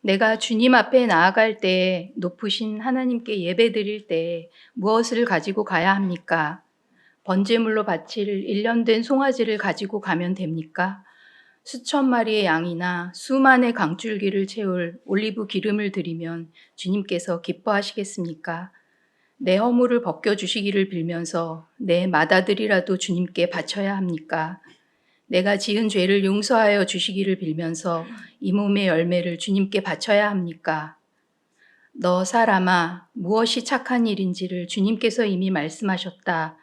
내가 주님 앞에 나아갈 때 높으신 하나님께 예배드릴 때 무엇을 가지고 가야 합니까? 번제물로 바칠 1년 된 송아지를 가지고 가면 됩니까? 수천 마리의 양이나 수만의 강줄기를 채울 올리브 기름을 드리면 주님께서 기뻐하시겠습니까? 내 허물을 벗겨주시기를 빌면서 내 맏아들이라도 주님께 바쳐야 합니까? 내가 지은 죄를 용서하여 주시기를 빌면서 이 몸의 열매를 주님께 바쳐야 합니까? 너 사람아, 무엇이 착한 일인지를 주님께서 이미 말씀하셨다.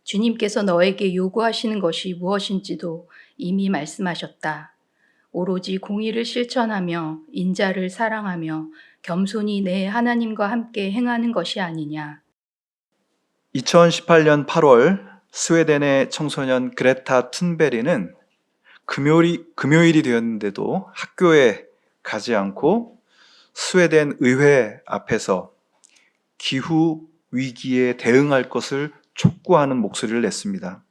주님께서 너에게 요구하시는 것이 무엇인지도 이미 말씀하셨다. 오로지 공의를 실천하며 인자를 사랑하며 겸손히 내 하나님과 함께 행하는 것이 아니냐. 2018년 8월 스웨덴의 청소년 그레타 툰베리는 금요일이 되었는데도 학교에 가지 않고 스웨덴 의회 앞에서 기후 위기에 대응할 것을 촉구하는 목소리를 냈습니다.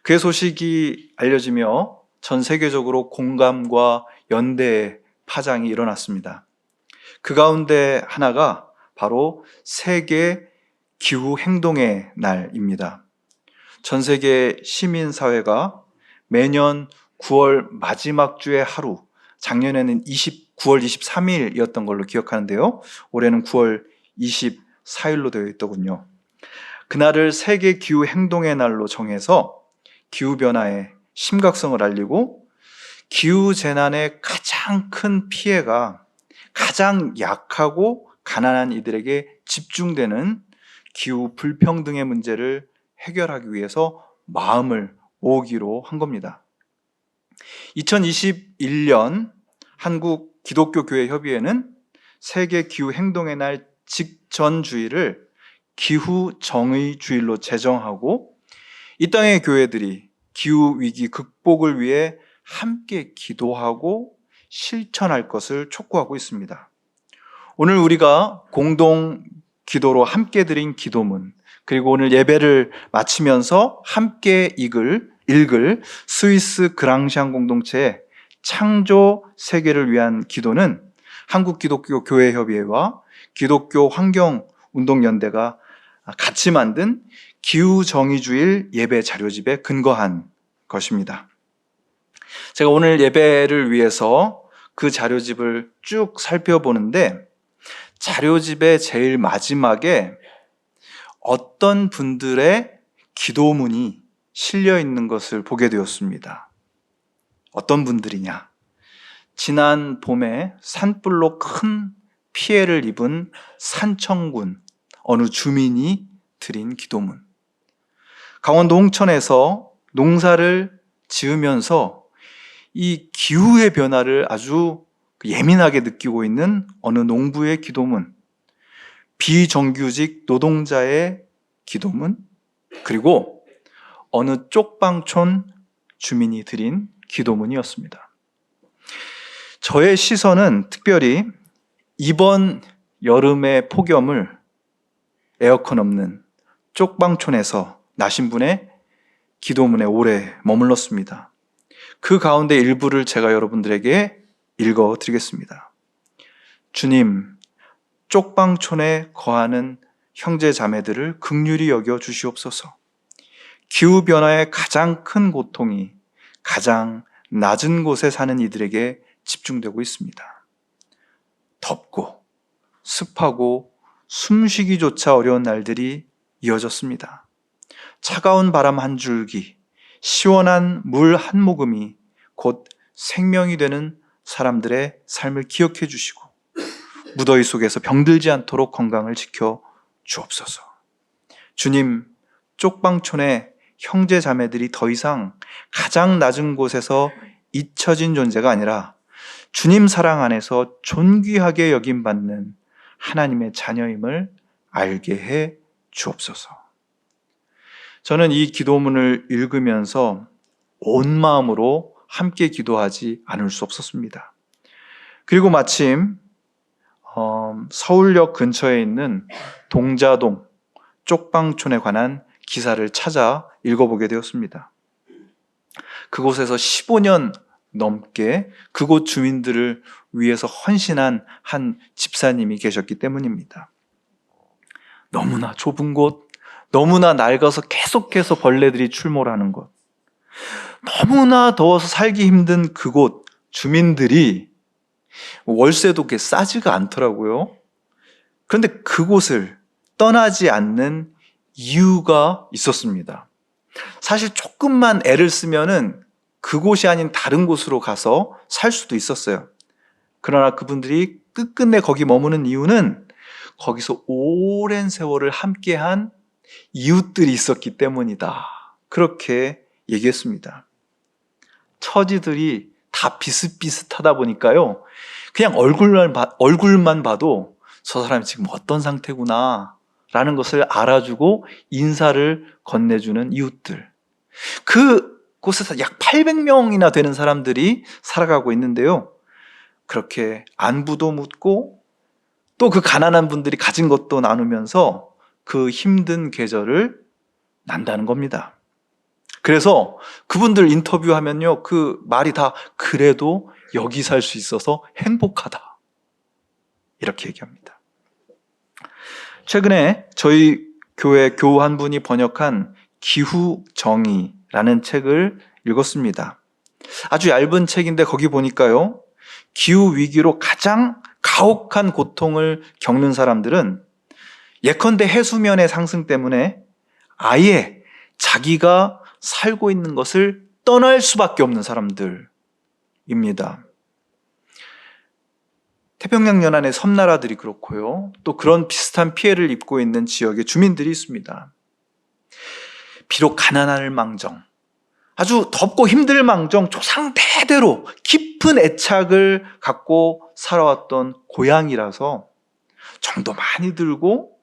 그의 소식이 알려지며 전 세계적으로 공감과 연대의 파장이 일어났습니다. 그 가운데 하나가 바로 세계 기후행동의 날입니다. 전 세계 시민사회가 매년 9월 마지막 주의 하루, 작년에는 9월 23일이었던 걸로 기억하는데요. 올해는 9월 24일로 되어 있더군요. 그날을 세계 기후행동의 날로 정해서 기후변화의 심각성을 알리고 기후재난의 가장 큰 피해가 가장 약하고 가난한 이들에게 집중되는 기후 불평등의 문제를 해결하기 위해서 마음을 모으기로 한 겁니다. 2021년 한국 기독교 교회 협의회는 세계 기후 행동의 날 직전 주일을 기후 정의 주일로 제정하고 이 땅의 교회들이 기후 위기 극복을 위해 함께 기도하고 실천할 것을 촉구하고 있습니다. 오늘 우리가 공동 기도로 함께 드린 기도문, 그리고 오늘 예배를 마치면서 함께 읽을 스위스 그랑시안 공동체의 창조 세계를 위한 기도는 한국 기독교 교회 협의회와 기독교 환경운동연대가 같이 만든 기후정의주일 예배 자료집에 근거한 것입니다. 제가 오늘 예배를 위해서 그 자료집을 쭉 살펴보는데 자료집의 제일 마지막에 어떤 분들의 기도문이 실려 있는 것을 보게 되었습니다. 어떤 분들이냐? 지난 봄에 산불로 큰 피해를 입은 산청군 어느 주민이 드린 기도문. 강원도 홍천에서 농사를 지으면서 이 기후의 변화를 아주 예민하게 느끼고 있는 어느 농부의 기도문, 비정규직 노동자의 기도문, 그리고 어느 쪽방촌 주민이 드린 기도문이었습니다. 저의 시선은 특별히 이번 여름의 폭염을 에어컨 없는 쪽방촌에서 나신 분의 기도문에 오래 머물렀습니다. 그 가운데 일부를 제가 여러분들에게 읽어드리겠습니다. 주님, 쪽방촌에 거하는 형제 자매들을 긍휼히 여겨 주시옵소서. 기후변화의 가장 큰 고통이 가장 낮은 곳에 사는 이들에게 집중되고 있습니다. 덥고 습하고 숨쉬기조차 어려운 날들이 이어졌습니다. 차가운 바람 한 줄기, 시원한 물 한 모금이 곧 생명이 되는 사람들의 삶을 기억해 주시고 무더위 속에서 병들지 않도록 건강을 지켜 주옵소서. 주님, 쪽방촌의 형제 자매들이 더 이상 가장 낮은 곳에서 잊혀진 존재가 아니라 주님 사랑 안에서 존귀하게 여김받는 하나님의 자녀임을 알게 해 주옵소서. 저는 이 기도문을 읽으면서 온 마음으로 함께 기도하지 않을 수 없었습니다. 그리고 마침 서울역 근처에 있는 동자동 쪽방촌에 관한 기사를 찾아 읽어보게 되었습니다. 그곳에서 15년 넘게 그곳 주민들을 위해서 헌신한 한 집사님이 계셨기 때문입니다. 너무나 좁은 곳, 너무나 낡아서 계속해서 벌레들이 출몰하는 곳, 너무나 더워서 살기 힘든 그곳 주민들이 월세도 그렇게 싸지가 않더라고요. 그런데 그곳을 떠나지 않는 이유가 있었습니다. 사실 조금만 애를 쓰면은 그곳이 아닌 다른 곳으로 가서 살 수도 있었어요. 그러나 그분들이 끝끝내 거기 머무는 이유는 거기서 오랜 세월을 함께한 이웃들이 있었기 때문이다. 그렇게 얘기했습니다. 처지들이 다 비슷비슷하다 보니까요. 그냥 얼굴만 봐도 저 사람이 지금 어떤 상태구나 라는 것을 알아주고 인사를 건네주는 이웃들. 그곳에서 약 800명이나 되는 사람들이 살아가고 있는데요. 그렇게 안부도 묻고 또 그 가난한 분들이 가진 것도 나누면서 그 힘든 계절을 난다는 겁니다. 그래서 그분들 인터뷰하면요, 그 말이 다 그래도 여기 살 수 있어서 행복하다. 이렇게 얘기합니다. 최근에 저희 교회 교우 한 분이 번역한 기후정의라는 책을 읽었습니다. 아주 얇은 책인데 거기 보니까요, 기후위기로 가장 가혹한 고통을 겪는 사람들은 예컨대 해수면의 상승 때문에 아예 자기가 살고 있는 것을 떠날 수밖에 없는 사람들입니다. 태평양 연안의 섬나라들이 그렇고요. 또 그런 비슷한 피해를 입고 있는 지역의 주민들이 있습니다. 비록 가난할 망정, 아주 덥고 힘들 망정 조상대대로 깊은 애착을 갖고 살아왔던 고향이라서 정도 많이 들고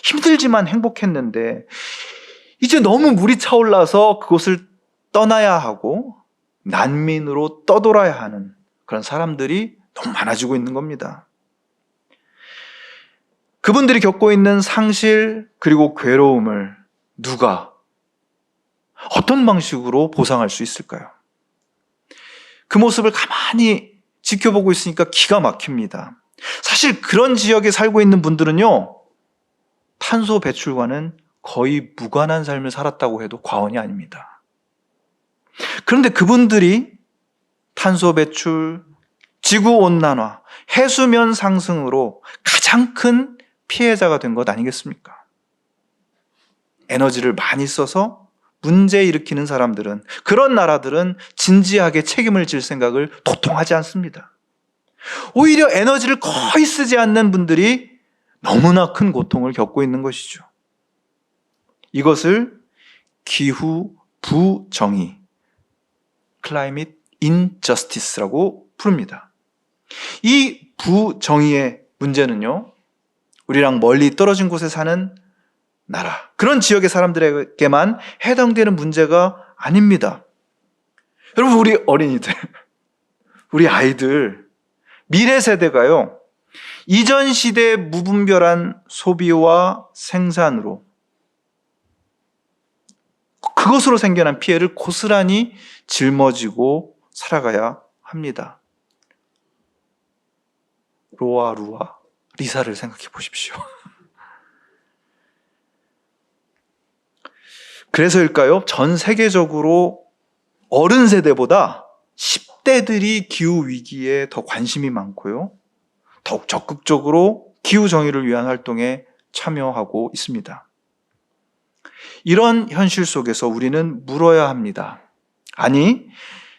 힘들지만 행복했는데 이제 너무 물이 차올라서 그곳을 떠나야 하고 난민으로 떠돌아야 하는 그런 사람들이 너무 많아지고 있는 겁니다. 그분들이 겪고 있는 상실 그리고 괴로움을 누가 어떤 방식으로 보상할 수 있을까요? 그 모습을 가만히 지켜보고 있으니까 기가 막힙니다. 사실 그런 지역에 살고 있는 분들은요, 탄소 배출과는 거의 무관한 삶을 살았다고 해도 과언이 아닙니다. 그런데 그분들이 탄소 배출, 지구온난화, 해수면 상승으로 가장 큰 피해자가 된 것 아니겠습니까? 에너지를 많이 써서 문제 일으키는 사람들은, 그런 나라들은 진지하게 책임을 질 생각을 도통하지 않습니다. 오히려 에너지를 거의 쓰지 않는 분들이 너무나 큰 고통을 겪고 있는 것이죠. 이것을 기후 부정의, Climate Injustice라고 부릅니다. 이 부정의의 문제는요, 우리랑 멀리 떨어진 곳에 사는 나라, 그런 지역의 사람들에게만 해당되는 문제가 아닙니다. 여러분, 우리 어린이들, 우리 아이들, 미래 세대가요, 이전 시대의 무분별한 소비와 생산으로 그것으로 생겨난 피해를 고스란히 짊어지고 살아가야 합니다. 로아루와 리사를 생각해 보십시오. 그래서일까요? 전 세계적으로 어른 세대보다 10대들이 기후위기에 더 관심이 많고요. 더욱 적극적으로 기후정의를 위한 활동에 참여하고 있습니다. 이런 현실 속에서 우리는 물어야 합니다. 아니,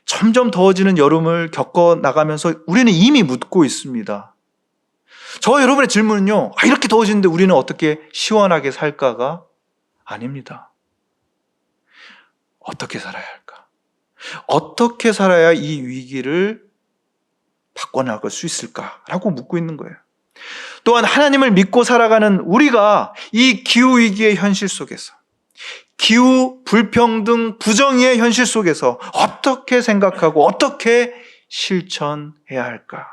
점점 더워지는 여름을 겪어나가면서 우리는 이미 묻고 있습니다. 저 여러분의 질문은요, 이렇게 더워지는데 우리는 어떻게 시원하게 살까가 아닙니다. 어떻게 살아야 할까? 어떻게 살아야 이 위기를 바꿔나갈 수 있을까라고 묻고 있는 거예요. 또한 하나님을 믿고 살아가는 우리가 이 기후위기의 현실 속에서, 기후 불평등 부정의의 현실 속에서 어떻게 생각하고 어떻게 실천해야 할까?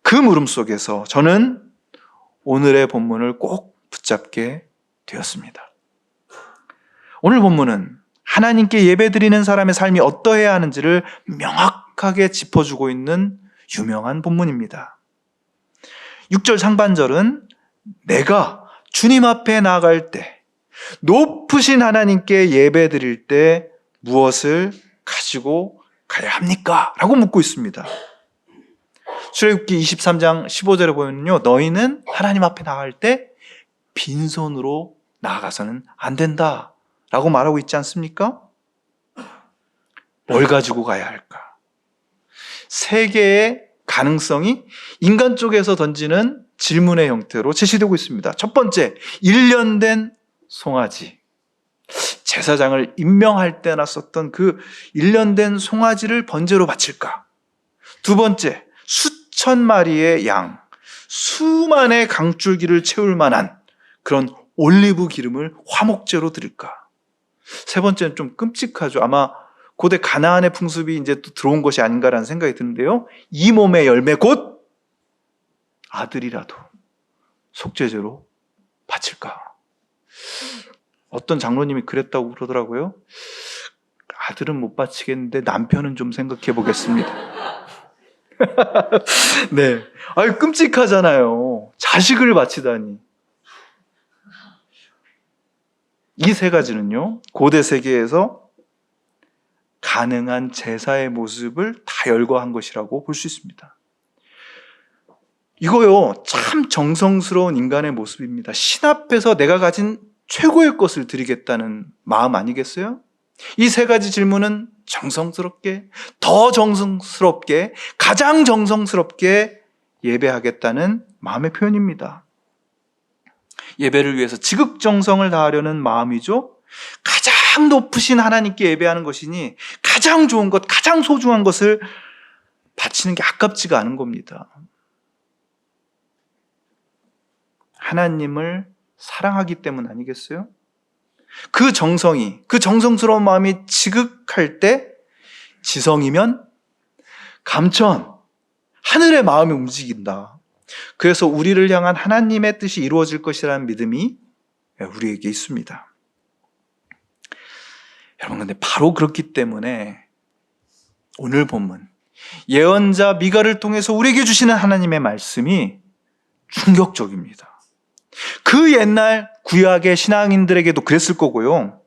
그 물음 속에서 저는 오늘의 본문을 꼭 붙잡게 되었습니다. 오늘 본문은 하나님께 예배드리는 사람의 삶이 어떠해야 하는지를 명확하게 정확하게 짚어주고 있는 유명한 본문입니다. 6절 상반절은 내가 주님 앞에 나아갈 때, 높으신 하나님께 예배 드릴 때 무엇을 가지고 가야 합니까? 라고 묻고 있습니다. 출애굽기 23장 15절에 보면요, 너희는 하나님 앞에 나갈 때 빈손으로 나아가서는 안 된다 라고 말하고 있지 않습니까? 뭘 가지고 가야 할까? 세 개의 가능성이 인간 쪽에서 던지는 질문의 형태로 제시되고 있습니다. 첫 번째, 일련된 송아지. 제사장을 임명할 때나 썼던 그 일련된 송아지를 번제로 바칠까? 두 번째, 수천 마리의 양, 수만의 강줄기를 채울 만한 그런 올리브 기름을 화목제로 드릴까? 세 번째는 좀 끔찍하죠. 아마 고대 가나안의 풍습이 이제 또 들어온 것이 아닌가라는 생각이 드는데요. 이 몸의 열매 곧 아들이라도 속죄제로 바칠까? 어떤 장로님이 그랬다고 그러더라고요. 아들은 못 바치겠는데 남편은 좀 생각해 보겠습니다. 네. 아유, 끔찍하잖아요. 자식을 바치다니. 이 세 가지는요, 고대 세계에서 가능한 제사의 모습을 다 열거한 것이라고 볼 수 있습니다. 이거요, 참 정성스러운 인간의 모습입니다. 신 앞에서 내가 가진 최고의 것을 드리겠다는 마음 아니겠어요? 이 세 가지 질문은 정성스럽게, 더 정성스럽게, 가장 정성스럽게 예배하겠다는 마음의 표현입니다. 예배를 위해서 지극정성을 다하려는 마음이죠. 가장 높으신 하나님께 예배하는 것이니 가장 좋은 것, 가장 소중한 것을 바치는 게 아깝지가 않은 겁니다. 하나님을 사랑하기 때문 아니겠어요? 그 정성이, 그 정성스러운 마음이 지극할 때 지성이면 감천, 하늘의 마음이 움직인다. 그래서 우리를 향한 하나님의 뜻이 이루어질 것이라는 믿음이 우리에게 있습니다. 여러분, 근데 바로 그렇기 때문에 오늘 본문 예언자 미가를 통해서 우리에게 주시는 하나님의 말씀이 충격적입니다. 그 옛날 구약의 신앙인들에게도 그랬을 거고요.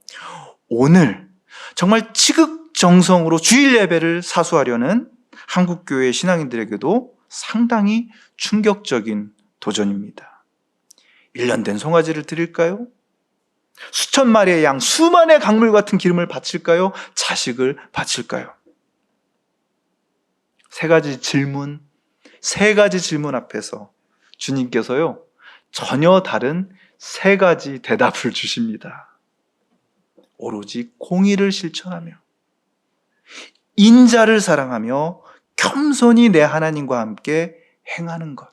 오늘 정말 지극정성으로 주일 예배를 사수하려는 한국교회 신앙인들에게도 상당히 충격적인 도전입니다. 1년 된 송아지를 드릴까요? 수천 마리의 양, 수만의 강물 같은 기름을 바칠까요? 자식을 바칠까요? 세 가지 질문 앞에서 주님께서요, 전혀 다른 세 가지 대답을 주십니다. 오로지 공의를 실천하며 인자를 사랑하며 겸손히 내 하나님과 함께 행하는 것,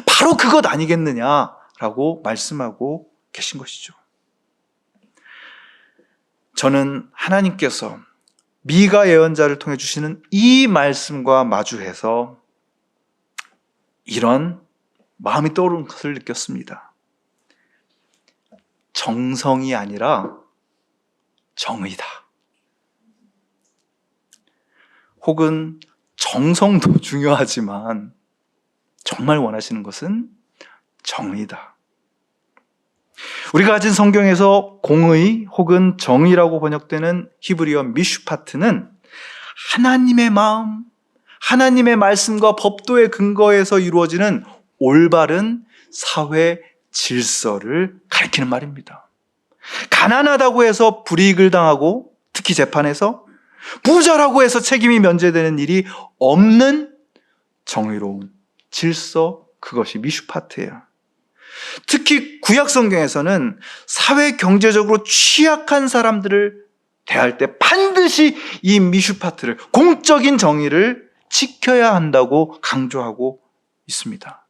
바로 그것 아니겠느냐라고 말씀하고 계신 것이죠. 저는 하나님께서 미가 예언자를 통해 주시는 이 말씀과 마주해서 이런 마음이 떠오르는 것을 느꼈습니다. 정성이 아니라 정의다. 혹은 정성도 중요하지만 정말 원하시는 것은 정의다. 우리가 가진 성경에서 공의 혹은 정의라고 번역되는 히브리어 미슈파트는 하나님의 마음, 하나님의 말씀과 법도의 근거에서 이루어지는 올바른 사회 질서를 가리키는 말입니다. 가난하다고 해서 불이익을 당하고 특히 재판에서 부자라고 해서 책임이 면제되는 일이 없는 정의로운 질서, 그것이 미슈파트예요. 특히 구약 성경에서는 사회 경제적으로 취약한 사람들을 대할 때 반드시 이 미슈파트를, 공적인 정의를 지켜야 한다고 강조하고 있습니다.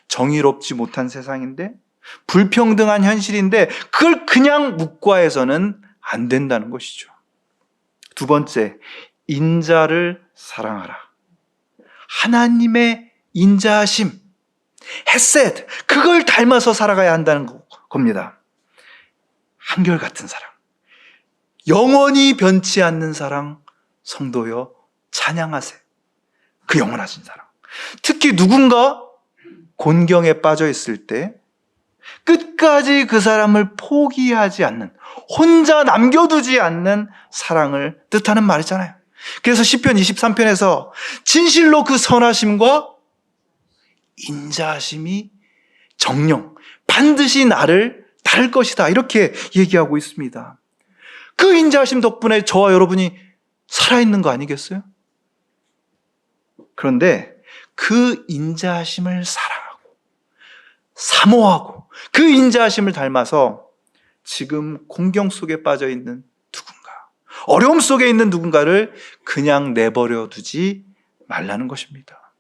정의롭지 못한 세상인데, 불평등한 현실인데 그걸 그냥 묵과해서는 안 된다는 것이죠. 두 번째, 인자를 사랑하라. 하나님의 인자하심, 헤셋, 그걸 닮아서 살아가야 한다는 겁니다. 한결같은 사랑, 영원히 변치 않는 사랑, 성도여 찬양하세. 그 영원하신 사랑. 특히 누군가 곤경에 빠져 있을 때 끝까지 그 사람을 포기하지 않는, 혼자 남겨두지 않는 사랑을 뜻하는 말이잖아요. 그래서 시편 23편에서 진실로 그 선하심과 인자하심이 정령 반드시 나를 따를 것이다, 이렇게 얘기하고 있습니다. 그 인자하심 덕분에 저와 여러분이 살아있는 거 아니겠어요? 그런데 그 인자하심을 사랑하고 사모하고 그 인자하심을 닮아서 지금 공경 속에 빠져 있는 누군가, 어려움 속에 있는 누군가를 그냥 내버려 두지 말라는 것입니다.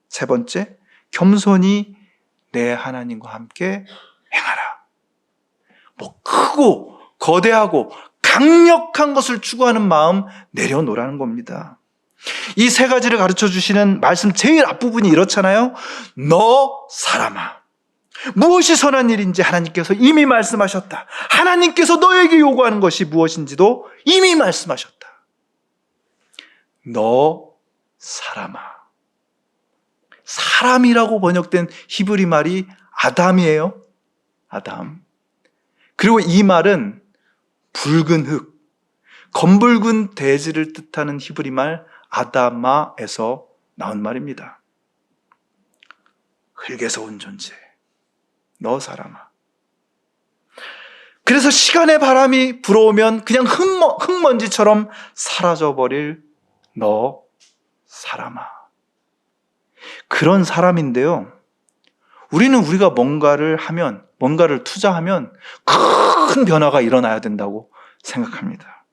세 번째, 겸손히 내 하나님과 함께 행하라. 뭐 크고 거대하고 강력한 것을 추구하는 마음 내려놓으라는 겁니다. 이 세 가지를 가르쳐 주시는 말씀 제일 앞부분이 이렇잖아요. 너 사람아, 무엇이 선한 일인지 하나님께서 이미 말씀하셨다. 하나님께서 너에게 요구하는 것이 무엇인지도 이미 말씀하셨다. 너 사람아. 사람이라고 번역된 히브리 말이 아담이에요. 아담. 그리고 이 말은 붉은 흙, 검붉은 대지를 뜻하는 히브리 말 아다마에서 나온 말입니다. 흙에서 온 존재, 너 사람아. 그래서 시간의 바람이 불어오면 그냥 흙먼지처럼 사라져버릴 너 사람아. 그런 사람인데요, 우리는 우리가 뭔가를 하면, 뭔가를 투자하면 큰 변화가 일어나야 된다고 생각합니다.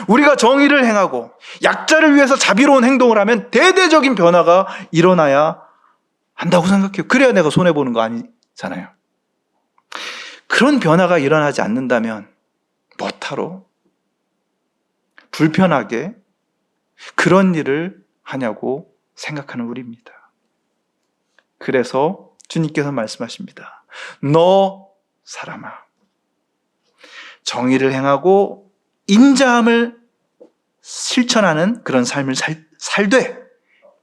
우리가 정의를 행하고 약자를 위해서 자비로운 행동을 하면 대대적인 변화가 일어나야 한다고 생각해요. 그래야 내가 손해보는 거 아니잖아요. 그런 변화가 일어나지 않는다면 뭐하러 불편하게 그런 일을 하냐고 생각하는 우리입니다. 그래서 주님께서 말씀하십니다. 너 사람아, 정의를 행하고 인자함을 실천하는 그런 삶을 살되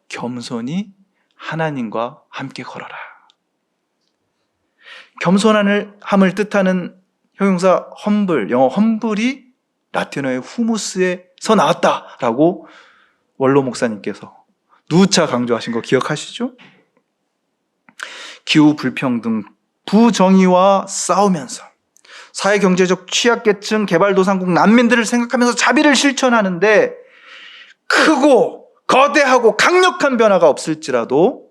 겸손히 하나님과 함께 걸어라. 겸손함을 뜻하는 형용사 험블, 영어 험블이 라틴어의 후무스에서 나왔다라고 원로 목사님께서 누차 강조하신 거 기억하시죠? 기후 불평등, 부정의와 싸우면서 사회경제적 취약계층, 개발도상국 난민들을 생각하면서 자비를 실천하는데 크고 거대하고 강력한 변화가 없을지라도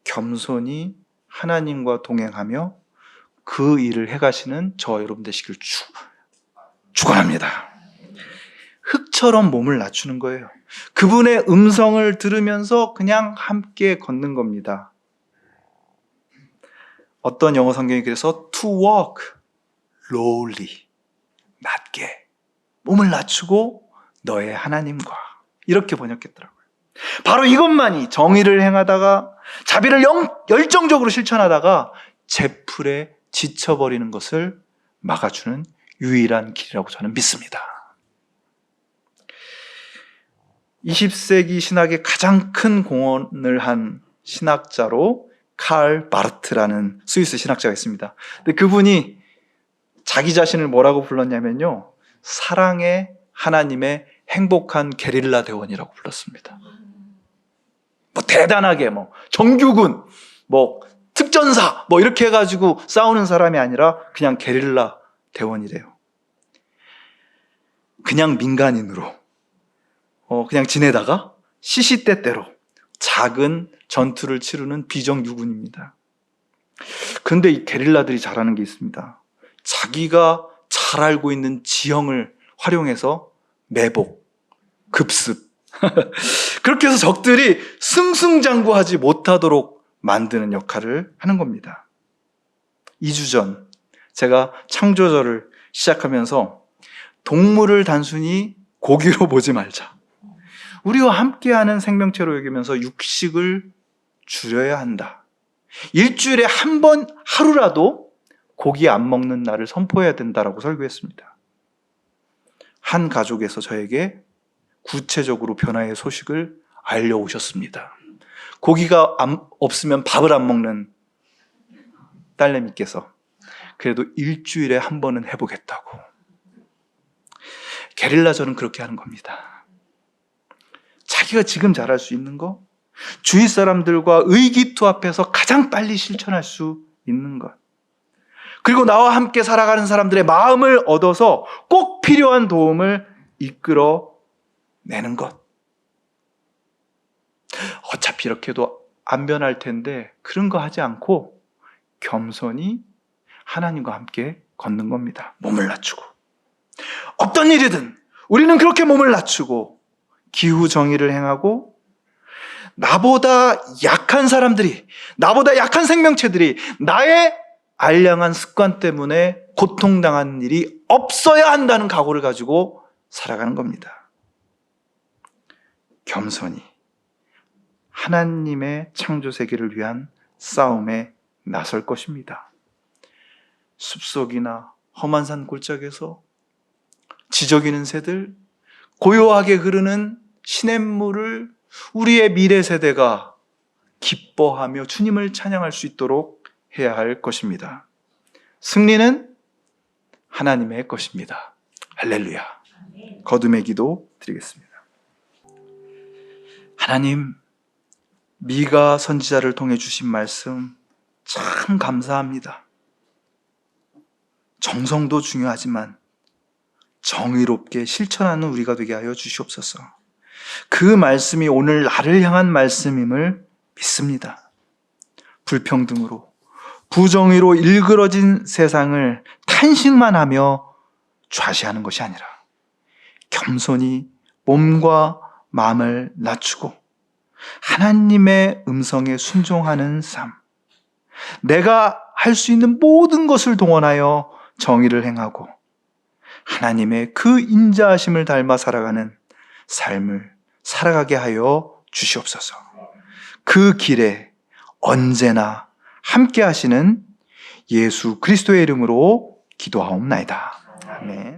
겸손히 하나님과 동행하며 그 일을 해가시는 저와 여러분 되시길 축원합니다. 흙처럼 몸을 낮추는 거예요. 그분의 음성을 들으면서 그냥 함께 걷는 겁니다. 어떤 영어 성경이 그래서 to walk lowly, 낮게 몸을 낮추고 너의 하나님과, 이렇게 번역했더라고요. 바로 이것만이 정의를 행하다가 자비를 열정적으로 실천하다가 제풀에 지쳐버리는 것을 막아주는 유일한 길이라고 저는 믿습니다. 20세기 신학의 가장 큰 공헌을 한 신학자로 칼 바르트라는 스위스 신학자가 있습니다. 근데 그분이 자기 자신을 뭐라고 불렀냐면요, 사랑의 하나님의 행복한 게릴라 대원이라고 불렀습니다. 뭐 대단하게 정규군, 특전사 이렇게 해가지고 싸우는 사람이 아니라 그냥 게릴라 대원이래요. 그냥 민간인으로 그냥 지내다가 시시때때로 작은 전투를 치르는 비정규군입니다. 그런데 이 게릴라들이 잘하는 게 있습니다. 자기가 잘 알고 있는 지형을 활용해서 매복, 급습 그렇게 해서 적들이 승승장구하지 못하도록 만드는 역할을 하는 겁니다. 2주 전 제가 창조절을 시작하면서 동물을 단순히 고기로 보지 말자, 우리와 함께하는 생명체로 여기면서 육식을 줄여야 한다, 일주일에 한 번 하루라도 고기 안 먹는 날을 선포해야 된다라고 설교했습니다. 한 가족에서 저에게 구체적으로 변화의 소식을 알려오셨습니다. 고기가 없으면 밥을 안 먹는 딸내미께서 그래도 일주일에 한 번은 해보겠다고. 게릴라전은 그렇게 하는 겁니다. 자기가 지금 잘할 수 있는 거, 주위 사람들과 의기투합해서 가장 빨리 실천할 수 있는 것, 그리고 나와 함께 살아가는 사람들의 마음을 얻어서 꼭 필요한 도움을 이끌어내는 것. 어차피 이렇게 해도 안 변할 텐데 그런 거 하지 않고 겸손히 하나님과 함께 걷는 겁니다. 몸을 낮추고. 어떤 일이든 우리는 그렇게 몸을 낮추고 기후 정의를 행하고, 나보다 약한 사람들이, 나보다 약한 생명체들이 나의 알량한 습관 때문에 고통당하는 일이 없어야 한다는 각오를 가지고 살아가는 겁니다. 겸손히 하나님의 창조 세계를 위한 싸움에 나설 것입니다. 숲속이나 험한 산 골짜기에서 지저귀는 새들, 고요하게 흐르는 시냇물을 우리의 미래 세대가 기뻐하며 주님을 찬양할 수 있도록 해야 할 것입니다. 승리는 하나님의 것입니다. 할렐루야. 거듭의 기도 드리겠습니다. 하나님, 미가 선지자를 통해 주신 말씀 참 감사합니다. 정성도 중요하지만 정의롭게 실천하는 우리가 되게 하여 주시옵소서. 그 말씀이 오늘 나를 향한 말씀임을 믿습니다. 불평등으로, 부정의로 일그러진 세상을 탄식만 하며 좌시하는 것이 아니라 겸손히 몸과 마음을 낮추고 하나님의 음성에 순종하는 삶, 내가 할 수 있는 모든 것을 동원하여 정의를 행하고 하나님의 그 인자하심을 닮아 살아가는 삶을 살아가게 하여 주시옵소서. 그 길에 언제나 함께 하시는 예수 그리스도의 이름으로 기도하옵나이다. 아멘.